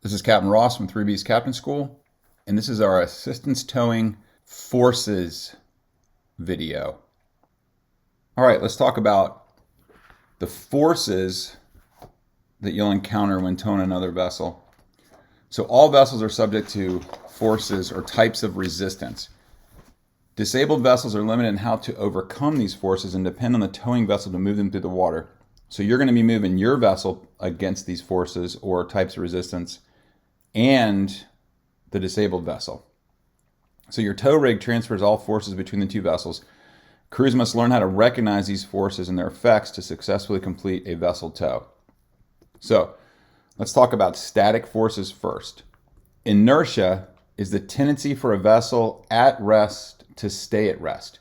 This is Captain Ross from 3B's Captain School, and this is our assistance towing forces video. All right, let's talk about the forces that you'll encounter when towing another vessel. So all vessels are subject to forces or types of resistance. Disabled vessels are limited in how to overcome these forces and depend on the towing vessel to move them through the water. So you're going to be moving your vessel against these forces or types of resistance and the disabled vessel. So your tow rig transfers all forces between the two vessels. Crews must learn how to recognize these forces and their effects to successfully complete a vessel tow. So let's talk about static forces first. Inertia is the tendency for a vessel at rest to stay at rest.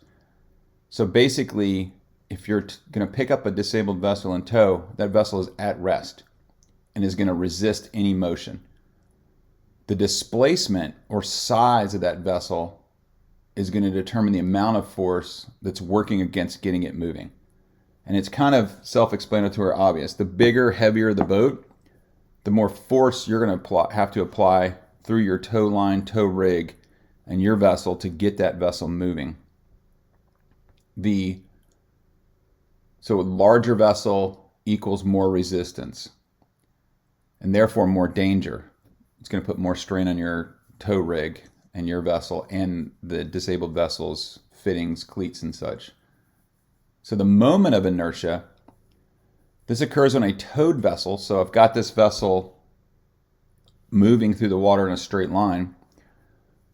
So basically, if you're going to pick up a disabled vessel in tow, that vessel is at rest and is going to resist any motion. The displacement or size of that vessel is going to determine the amount of force that's working against getting it moving. And it's kind of self-explanatory or obvious. The bigger, heavier the boat, the more force you're going to have to apply through your tow line, tow rig, and your vessel to get that vessel moving. So a larger vessel equals more resistance and therefore more danger. It's going to put more strain on your tow rig and your vessel and the disabled vessel's fittings, cleats, and such. So the moment of inertia, this occurs on a towed vessel. So I've got this vessel moving through the water in a straight line.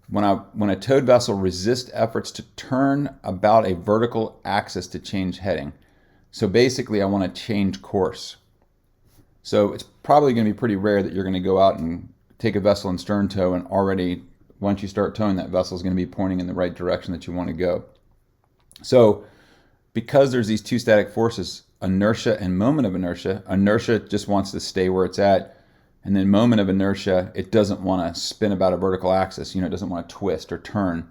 When a towed vessel resists efforts to turn about a vertical axis to change heading. So basically I want to change course. So it's probably going to be pretty rare that you're going to go out and take a vessel in stern tow and already once you start towing, that vessel is going to be pointing in the right direction that you want to go. So because there's these two static forces, inertia and moment of inertia, inertia just wants to stay where it's at. And then moment of inertia, it doesn't want to spin about a vertical axis. It doesn't want to twist or turn.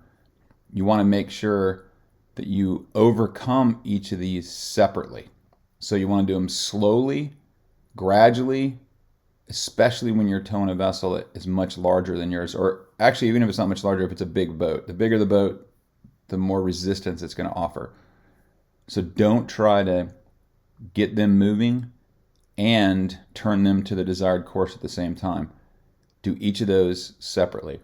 You want to make sure that you overcome each of these separately. So you want to do them slowly, gradually, especially when you're towing a vessel that is much larger than yours. Or actually, even if it's not much larger, if it's a big boat. The bigger the boat, the more resistance it's going to offer. So don't try to get them moving and turn them to the desired course at the same time. Do each of those separately.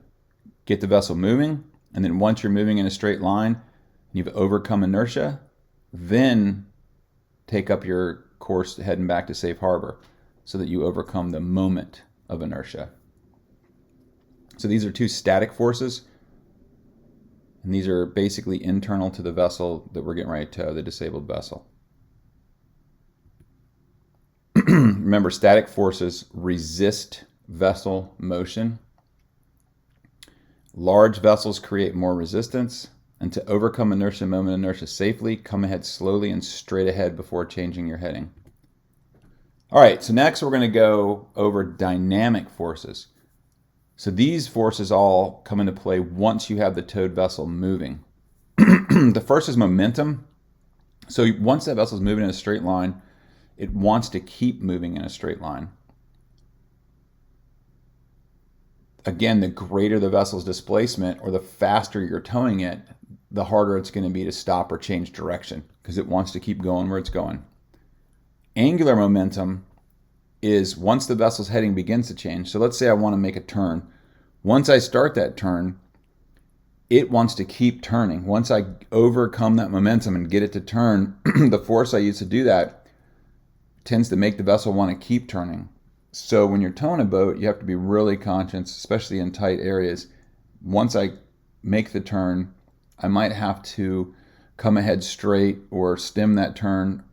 Get the vessel moving, and then once you're moving in a straight line, and you've overcome inertia, then take up your course heading back to safe harbor so that you overcome the moment of inertia. So these are two static forces, and these are basically internal to the vessel that we're getting ready to tow, the disabled vessel. Remember, static forces resist vessel motion. Large vessels create more resistance. And to overcome inertia, moment inertia safely, come ahead slowly and straight ahead before changing your heading. All right, so next we're going to go over dynamic forces. So these forces all come into play once you have the towed vessel moving. The first is momentum. So once that vessel is moving in a straight line, it wants to keep moving in a straight line. Again, the greater the vessel's displacement or the faster you're towing it, the harder it's going to be to stop or change direction because it wants to keep going where it's going. Angular momentum is once the vessel's heading begins to change. So let's say I want to make a turn. Once I start that turn, it wants to keep turning. Once I overcome that momentum and get it to turn, the force I use to do that tends to make the vessel want to keep turning. So when you're towing a boat, you have to be really conscious, especially in tight areas. Once I make the turn, I might have to come ahead straight or stem that turn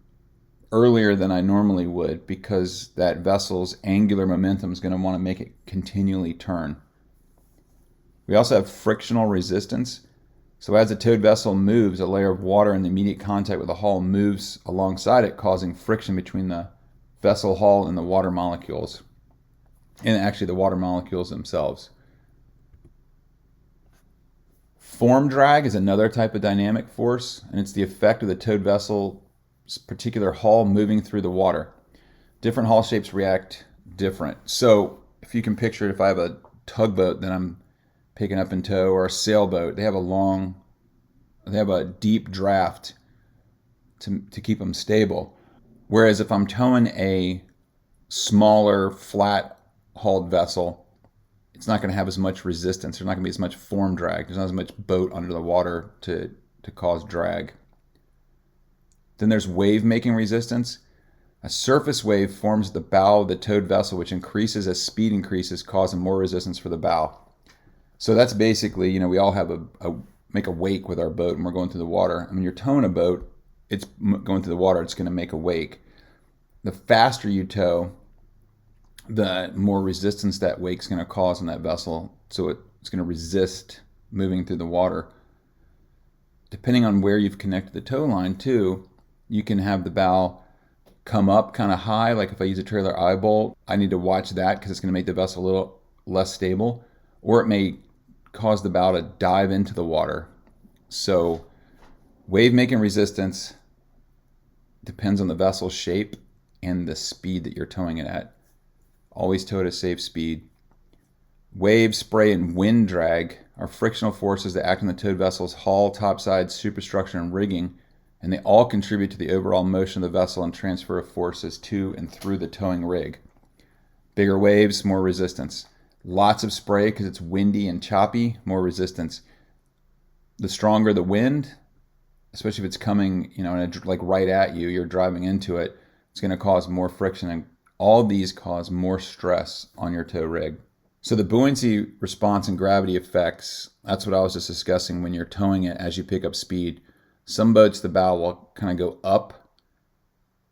earlier than I normally would because that vessel's angular momentum is going to want to make it continually turn. We also have frictional resistance. So as the towed vessel moves, a layer of water in immediate contact with the hull moves alongside it, causing friction between the vessel hull and the water molecules, and actually the water molecules themselves. Form drag is another type of dynamic force, and it's the effect of the towed vessel's particular hull moving through the water. Different hull shapes react different. So if you can picture it, if I have a tugboat that I'm picking up in tow, or a sailboat, they have a deep draft to keep them stable. Whereas if I'm towing a smaller, flat hauled vessel, it's not going to have as much resistance. There's not going to be as much form drag. There's not as much boat under the water to cause drag. Then there's wave making resistance. A surface wave forms the bow of the towed vessel, which increases as speed increases, causing more resistance for the bow. So that's basically, we all have make a wake with our boat when we're going through the water. I mean, you're towing a boat, it's going through the water, it's going to make a wake. The faster you tow, the more resistance that wake's going to cause on that vessel. So it's going to resist moving through the water. Depending on where you've connected the tow line too, you can have the bow come up kind of high. Like if I use a trailer eye bolt, I need to watch that because it's going to make the vessel a little less stable. Or it may cause the bow to dive into the water. So wave making resistance depends on the vessel's shape and the speed that you're towing it at. Always tow at a safe speed. Wave, spray, and wind drag are frictional forces that act on the towed vessel's hull, topside, superstructure, and rigging, and they all contribute to the overall motion of the vessel and transfer of forces to and through the towing rig. Bigger waves, more resistance. Lots of spray because it's windy and choppy, more resistance. The stronger the wind, especially if it's coming, like right at you, you're driving into it, it's going to cause more friction, and all these cause more stress on your tow rig. So the buoyancy response and gravity effects, that's what I was just discussing when you're towing it as you pick up speed. Some boats, the bow will kind of go up,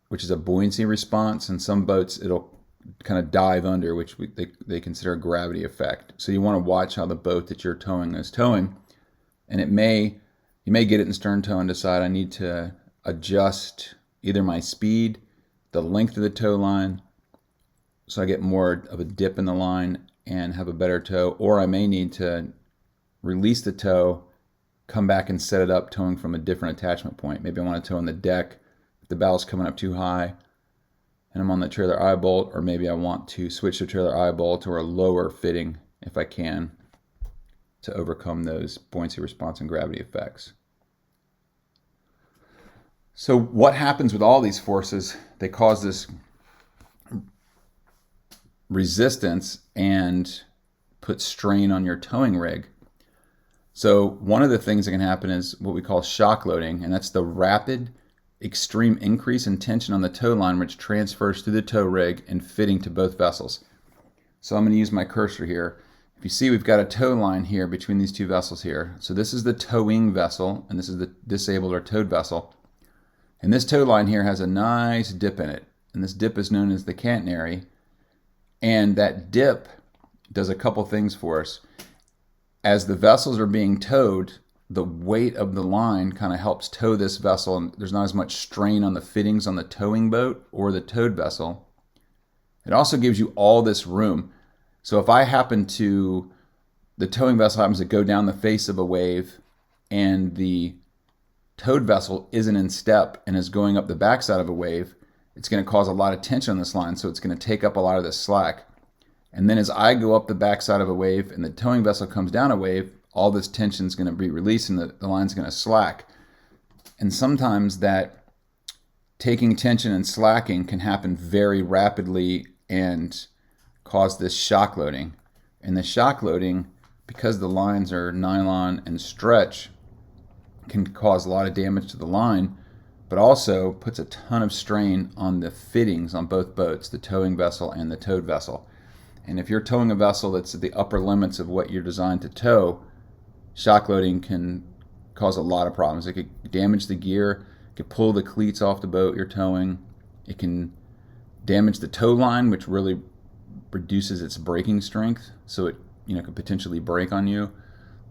which is a buoyancy response, and some boats, it'll kind of dive under, which they consider a gravity effect. So you want to watch how the boat that you're towing is towing, and you may get it in stern tow and decide I need to adjust either my speed, the length of the tow line, so I get more of a dip in the line and have a better tow, or I may need to release the tow, come back and set it up towing from a different attachment point. Maybe I want to tow on the deck if the bow's coming up too high and I'm on the trailer eye bolt, or maybe I want to switch to trailer eye bolt or a lower fitting if I can to overcome those buoyancy response and gravity effects. So what happens with all these forces? They cause this resistance and put strain on your towing rig. So one of the things that can happen is what we call shock loading, and that's the rapid, extreme increase in tension on the tow line, which transfers through the tow rig and fitting to both vessels. So I'm going to use my cursor here. If you see, we've got a tow line here between these two vessels here. So this is the towing vessel, and this is the disabled or towed vessel. And this tow line here has a nice dip in it, and this dip is known as the catenary. And that dip does a couple things for us. As the vessels are being towed, the weight of the line kind of helps tow this vessel, and there's not as much strain on the fittings on the towing boat or the towed vessel. It also gives you all this room. So if the towing vessel happens to go down the face of a wave and the towed vessel isn't in step and is going up the backside of a wave, it's going to cause a lot of tension on this line, so it's going to take up a lot of this slack. And then as I go up the backside of a wave and the towing vessel comes down a wave, all this tension is going to be released and the line's going to slack. And sometimes that taking tension and slacking can happen very rapidly and cause this shock loading. And the shock loading, because the lines are nylon and stretch, can cause a lot of damage to the line, but also puts a ton of strain on the fittings on both boats, the towing vessel and the towed vessel. And if you're towing a vessel that's at the upper limits of what you're designed to tow, shock loading can cause a lot of problems. It could damage the gear, it could pull the cleats off the boat you're towing, it can damage the tow line, which really reduces its braking strength, so it could potentially break on you.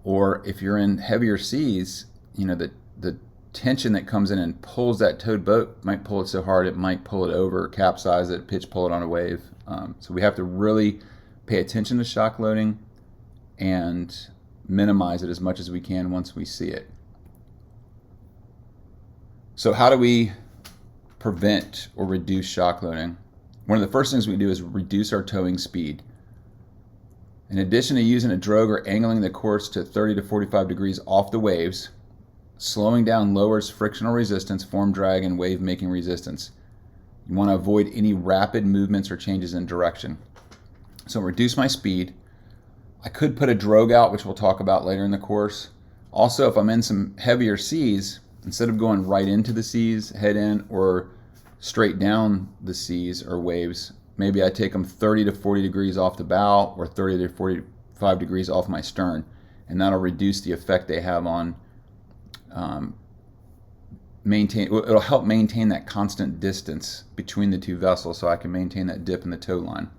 Or if you're in heavier seas, the tension that comes in and pulls that towed boat might pull it so hard it might pull it over, capsize it, pitch pull it on a wave. So we have to really pay attention to shock loading and minimize it as much as we can once we see it. So how do we prevent or reduce shock loading? One of the first things we do is reduce our towing speed. In addition to using a drogue or angling the course to 30 to 45 degrees off the waves, slowing down lowers frictional resistance, form drag, and wave making resistance. You want to avoid any rapid movements or changes in direction. So reduce my speed. I could put a drogue out, which we'll talk about later in the course. Also, if I'm in some heavier seas, instead of going right into the seas, head in, or straight down the seas or waves, maybe I take them 30 to 40 degrees off the bow or 30 to 45 degrees off my stern, and that'll reduce the effect they have on it'll help maintain that constant distance between the two vessels, so I can maintain that dip in the tow line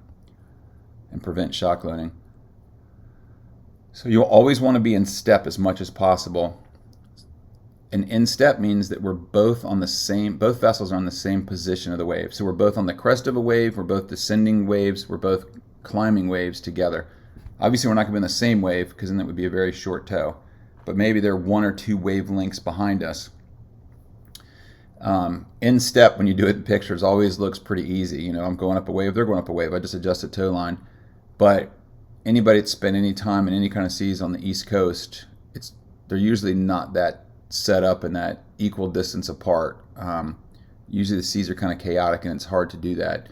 and prevent shock loading. So you'll always want to be in step as much as possible. And in step means that we're both vessels are on the same position of the wave. So we're both on the crest of a wave, we're both descending waves, we're both climbing waves together. Obviously we're not going to be in the same wave, because then that would be a very short tow. But maybe they're 1 or 2 wavelengths behind us. In step, when you do it in pictures, always looks pretty easy. You know, I'm going up a wave, they're going up a wave. I just adjust the tow line. But anybody that's spent any time in any kind of seas on the East Coast, they're usually not that set up in that equal distance apart. Usually the seas are kind of chaotic, and it's hard to do that.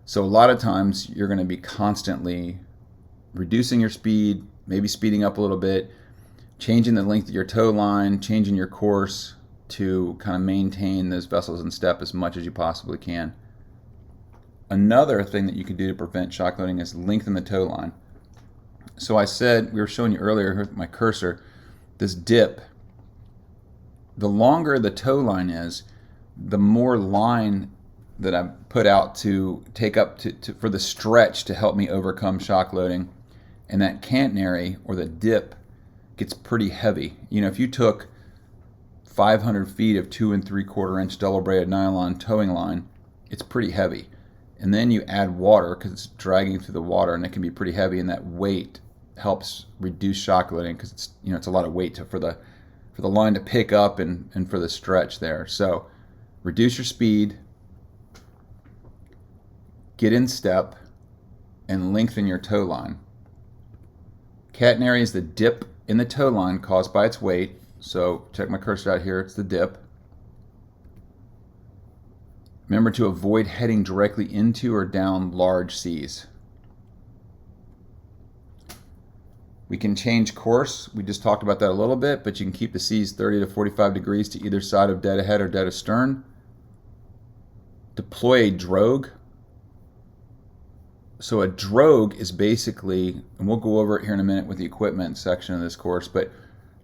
So a lot of times you're going to be constantly reducing your speed, maybe speeding up a little bit, changing the length of your tow line, changing your course to kind of maintain those vessels in step as much as you possibly can. Another thing that you can do to prevent shock loading is lengthen the tow line. So I said, we were showing you earlier with my cursor, this dip. The longer the tow line is, the more line that I put out to take up for the stretch to help me overcome shock loading. And that catenary, or the dip, gets pretty heavy. You know, if you took 500 feet of 2 3/4 inch double braided nylon towing line, it's pretty heavy. And then you add water, because it's dragging through the water, and it can be pretty heavy, and that weight helps reduce shock loading, because it's a lot of weight for the line to pick up and for the stretch there. So reduce your speed, get in step, and lengthen your tow line. Catenary is the dip in the tow line caused by its weight. So check my cursor out here, it's the dip. Remember to avoid heading directly into or down large seas. We can change course. We just talked about that a little bit, but you can keep the seas 30 to 45 degrees to either side of dead ahead or dead astern. Deploy a drogue. So a drogue is basically, and we'll go over it here in a minute with the equipment section of this course, but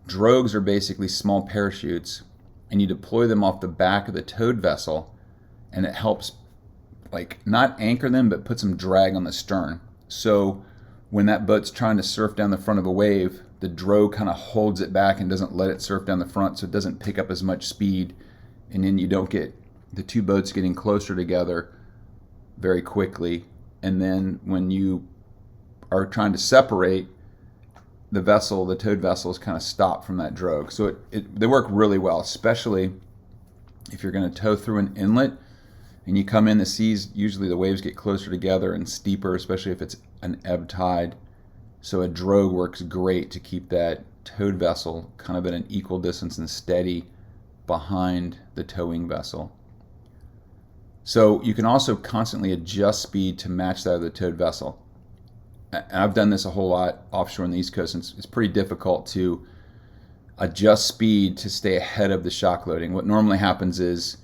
drogues are basically small parachutes, and you deploy them off the back of the towed vessel, and it helps, like, not anchor them, but put some drag on the stern. So when that boat's trying to surf down the front of a wave, the drogue kind of holds it back and doesn't let it surf down the front, so it doesn't pick up as much speed, and then you don't get the two boats getting closer together very quickly. And then when you are trying to separate, the towed vessels kind of stop from that drogue. So they work really well, especially if you're going to tow through an inlet and you come in the seas. Usually the waves get closer together and steeper, especially if it's an ebb tide. So a drogue works great to keep that towed vessel kind of at an equal distance and steady behind the towing vessel. So you can also constantly adjust speed to match that of the towed vessel. And I've done this a whole lot offshore on the East Coast, and it's pretty difficult to adjust speed to stay ahead of the shock loading. What normally happens is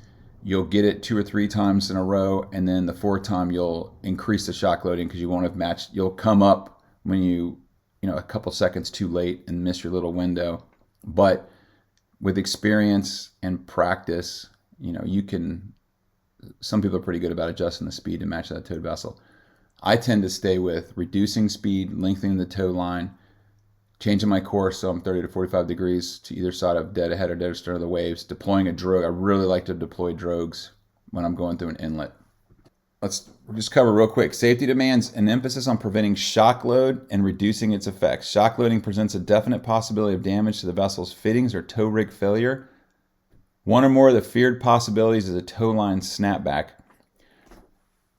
you'll get it 2 or 3 times in a row, and then the 4th time you'll increase the shock loading because you won't have matched. You'll come up when you a couple seconds too late and miss your little window. But with experience and practice, you can. Some people are pretty good about adjusting the speed to match that towed vessel. I tend to stay with reducing speed, lengthening the tow line, changing my course so I'm 30 to 45 degrees to either side of dead ahead or dead astern of the waves, deploying a drogue. I really like to deploy drogues when I'm going through an inlet. Let's just cover real quick. Safety demands an emphasis on preventing shock load and reducing its effects. Shock loading presents a definite possibility of damage to the vessel's fittings or tow rig failure. One or more of the feared possibilities is a tow line snapback.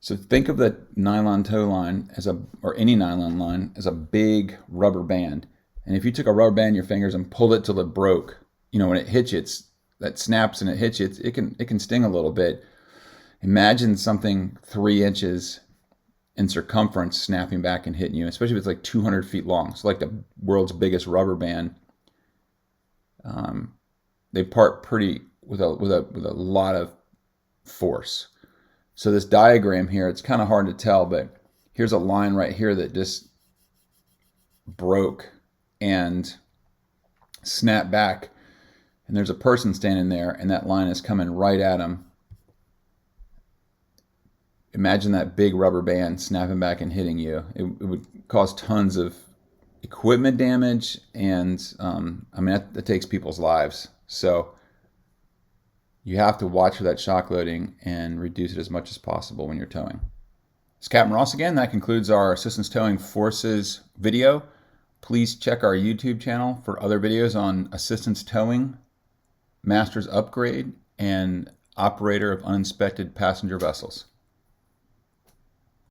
So think of the nylon tow line or any nylon line as a big rubber band. And if you took a rubber band in your fingers and pulled it till it broke, when it hits you, that snaps and it hits you, it can sting a little bit. Imagine something 3 inches in circumference snapping back and hitting you, especially if it's like 200 feet long. So like the world's biggest rubber band. They part pretty with a lot of force. So this diagram here, it's kind of hard to tell, but here's a line right here that just broke and snapped back. And there's a person standing there, and that line is coming right at him. Imagine that big rubber band snapping back and hitting you. It would cause tons of equipment damage, and that takes people's lives. So you have to watch for that shock loading and reduce it as much as possible when you're towing. It's Captain Ross again. That concludes our Assistance Towing Forces video. Please check our YouTube channel for other videos on assistance towing, master's upgrade, and operator of uninspected passenger vessels.